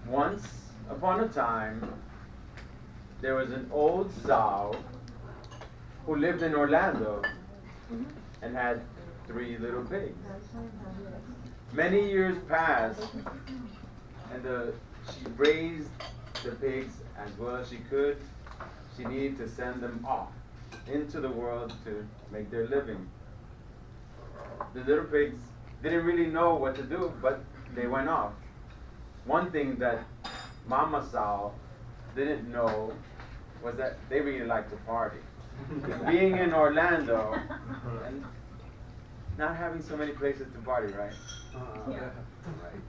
Once upon a time, there was an old sow who lived in Orlando and had three little pigs. Many years passed, and she raised the pigs as well as she could. She needed to send them off into the world to make their living. The little pigs didn't really know what to do, but they went off. One thing that Mama Sow didn't know was that they really liked to party. Being in Orlando and not having so many places to party, right? Yeah. Right.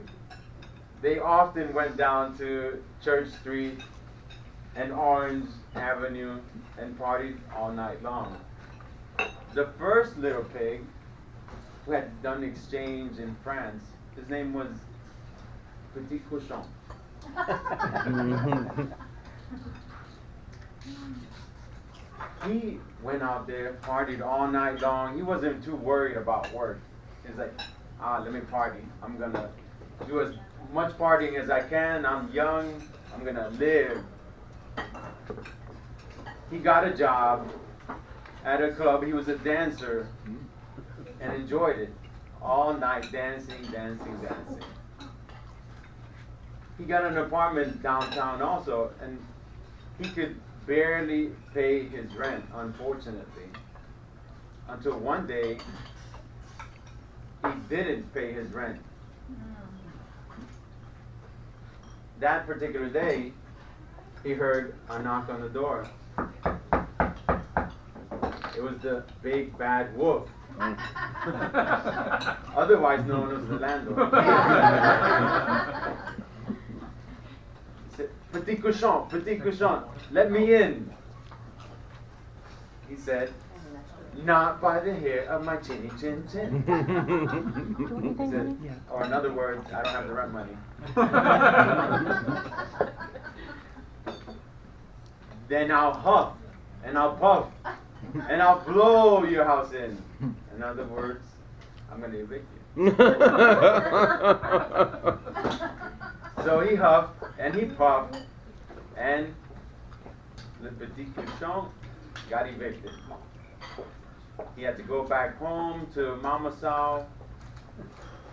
They often went down to Church Street and Orange Avenue and partied all night long. The first little pig who had done exchange in France, his name was Petit Cochon. He went out there, partied all night long. He wasn't too worried about work. He's like, let me party. I'm gonna do as much partying as I can. I'm young. I'm gonna live. He got a job at a club. He was a dancer and enjoyed it. All night dancing, dancing, dancing. He got an apartment downtown also, and he could barely pay his rent, unfortunately. Until one day, he didn't pay his rent. That particular day, he heard a knock on the door. It was the big bad wolf, otherwise known as the landlord. He said, Petit Cochon, let me in. He said, not by the hair of my chinny chin chin. He said, or in other words, I don't have the rent money. Then I'll huff and I'll puff and I'll blow your house in. In other words, I'm going to evict you. So he huffed and he puffed, and Le Petit Cochon got evicted. He had to go back home to Mama Sow,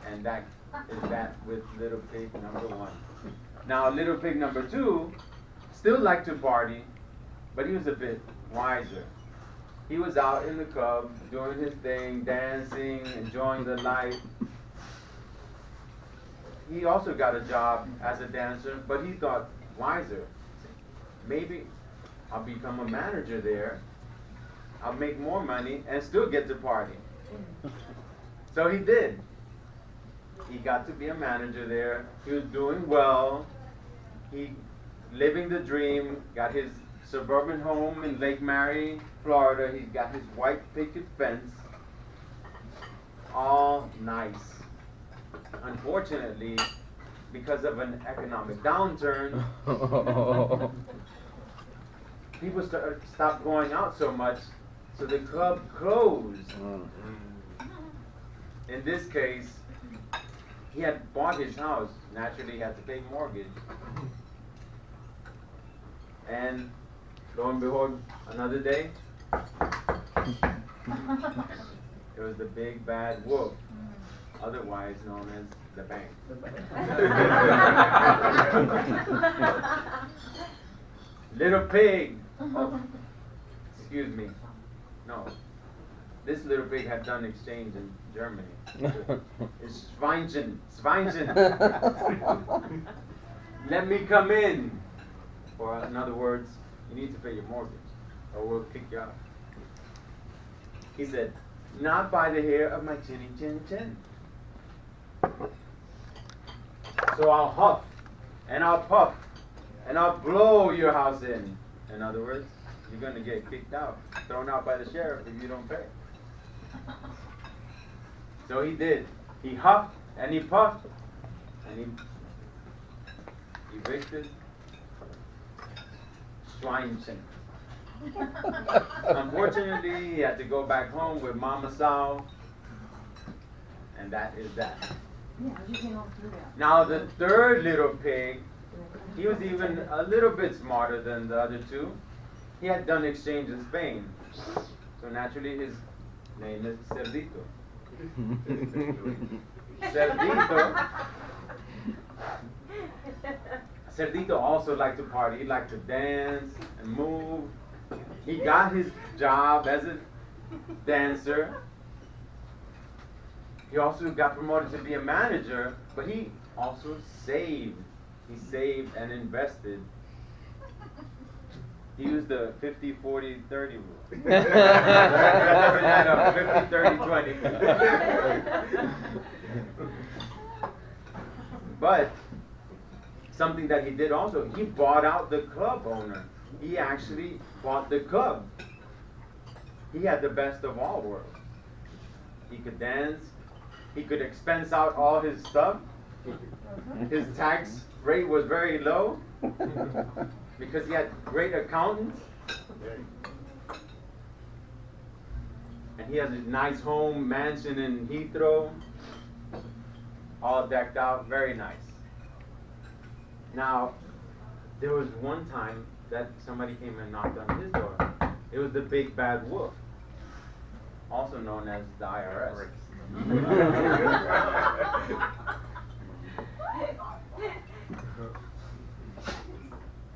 and that is that with little pig number one. Now little pig number two still liked to party, but he was a bit wiser. He was out in the club doing his thing, dancing, enjoying the light. He also got a job as a dancer, but he thought wiser. Maybe I'll become a manager there. I'll make more money and still get to party. So he did. He got to be a manager there. He was doing well. He living the dream, got his suburban home in Lake Mary, Florida. He got his white picket fence. All nice. Unfortunately, because of an economic downturn, people stopped going out so much, so the club closed. In this case, he had bought his house. Naturally, he had to pay mortgage. And lo and behold, another day, it was the big bad wolf, otherwise known as the bank. Little pig. Oh, excuse me. No. This little pig had done exchange in Germany. It's Schweinchen. Let me come in. Or in other words, you need to pay your mortgage, or we'll kick you out. He said, not by the hair of my chinny chin chin. So I'll huff, and I'll puff, and I'll blow your house in. In other words, you're going to get kicked out, thrown out by the sheriff if you don't pay. So he did. He huffed, and he puffed, and he evicted Schweinchen. Unfortunately, he had to go back home with Mama Sow, and that is that. Now the third little pig He was even a little bit smarter than the other two. He had done exchange in Spain. So naturally his name is Cerdito. Cerdito. Cerdito also liked to party. He liked to dance and move. He got his job as a dancer. He also got promoted to be a manager, but he also saved. He saved and invested. He used the 50, 40, 30 rule. That doesn't add up. 50, 30, 20. But something that he did also, he bought out the club owner. He actually bought the club. He had the best of all worlds. He could dance. He could expense out all his stuff. His tax rate was very low because he had great accountants. And he has a nice home, mansion in Heathrow, all decked out, very nice. Now, there was one time that somebody came and knocked on his door. It was the big bad wolf, also known as the IRS.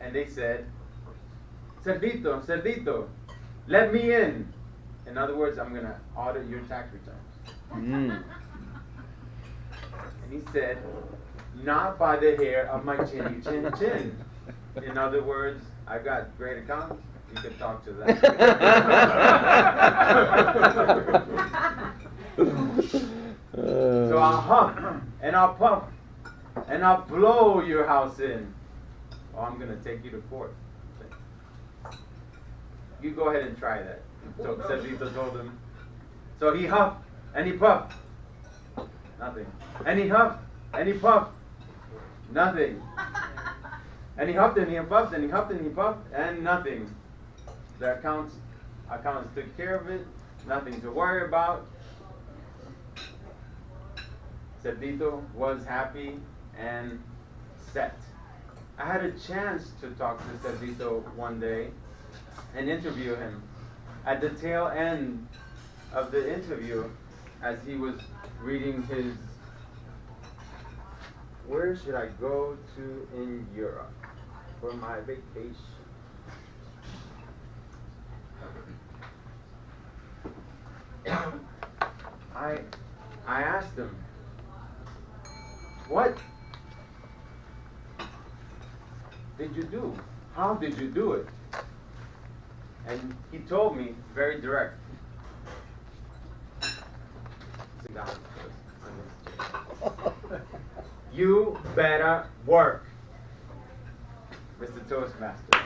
And they said, Cerdito, Cerdito, let me in. In other words, I'm going to audit your tax returns. And he said, not by the hair of my chinny chin chin. In other words, I got great accountants. You can talk to them. So I'll huff and I'll puff and I'll blow your house in. Or I'm going to take you to court. You go ahead and try that. So Cerdito told him. So he huffed and he puffed. Nothing. And he huffed and he puffed. Nothing. And he huffed and he puffed and he huffed and he puffed and nothing. The accountants took care of it. Nothing to worry about. Cerdito was happy and set. I had a chance to talk to Cerdito one day and interview him. At the tail end of the interview, as he was reading his, where should I go to in Europe for my vacation? I asked him, what did you do? How did you do it? And he told me very direct. Sit down. You better work, Mr. Toastmaster.